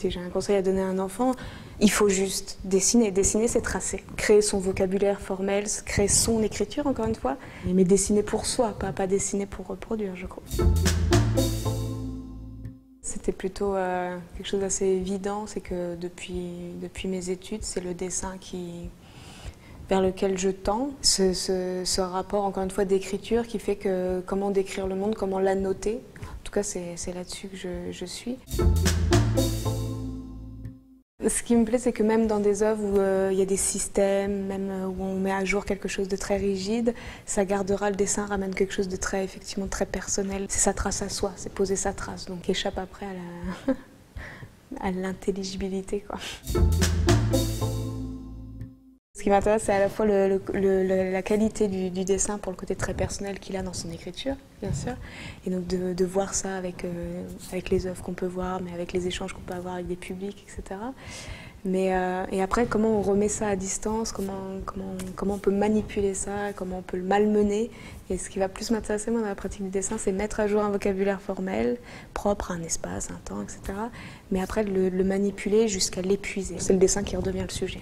Si j'ai un conseil à donner à un enfant, il faut juste dessiner. Dessiner, c'est tracer. Créer son vocabulaire formel, créer son écriture, encore une fois. Mais dessiner pour soi, pas dessiner pour reproduire, je crois. C'était plutôt quelque chose d'assez évident, c'est que depuis mes études, c'est le dessin vers lequel je tends. Ce rapport, encore une fois, d'écriture qui fait que comment décrire le monde, comment l'annoter. En tout cas, c'est là-dessus que je suis. Ce qui me plaît, c'est que même dans des œuvres où il y a des systèmes, même où on met à jour quelque chose de très rigide, ça gardera, le dessin ramène quelque chose de très, effectivement, très personnel. C'est sa trace à soi, c'est poser sa trace, donc qui échappe après à l'intelligibilité, quoi. Ce qui m'intéresse, c'est à la fois la qualité du dessin pour le côté très personnel qu'il a dans son écriture, bien sûr, et donc de voir ça avec les œuvres qu'on peut voir, mais avec les échanges qu'on peut avoir avec des publics, etc. Et après, comment on remet ça à distance, comment on peut manipuler ça, comment on peut le malmener. Et ce qui va plus m'intéresser, moi, dans la pratique du dessin, c'est mettre à jour un vocabulaire formel, propre à un espace, un temps, etc. Mais après, le manipuler jusqu'à l'épuiser. C'est le dessin qui redevient le sujet.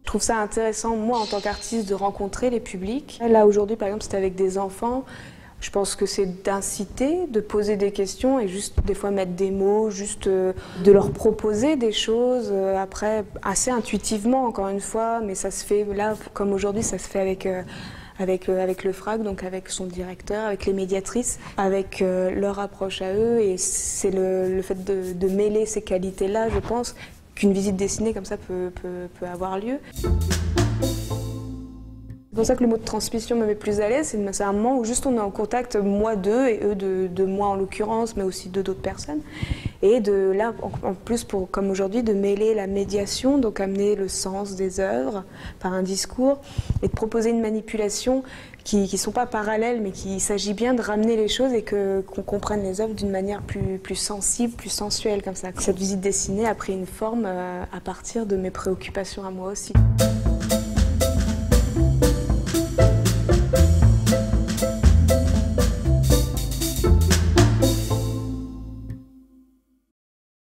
Je trouve ça intéressant, moi, en tant qu'artiste, de rencontrer les publics. Là, aujourd'hui, par exemple, c'était avec des enfants. Je pense que c'est d'inciter, de poser des questions et juste, des fois, mettre des mots, juste de leur proposer des choses. Après, assez intuitivement, encore une fois, mais ça se fait, là, comme aujourd'hui, ça se fait avec le FRAC, donc avec son directeur, avec les médiatrices, avec leur approche à eux. Et c'est le fait de mêler ces qualités-là, je pense, qu'une visite dessinée comme ça peut avoir lieu. C'est pour ça que le mot de transmission me met plus à l'aise, c'est un moment où juste on est en contact, moi d'eux et eux de moi en l'occurrence, mais aussi de d'autres personnes. Et de là, en plus, comme aujourd'hui, de mêler la médiation, donc amener le sens des œuvres par un discours, et de proposer une manipulation qui ne sont pas parallèles, mais qu'il s'agit bien de ramener les choses et qu'on comprenne les œuvres d'une manière plus sensible, plus sensuelle, comme ça. Cette visite dessinée a pris une forme à partir de mes préoccupations à moi aussi.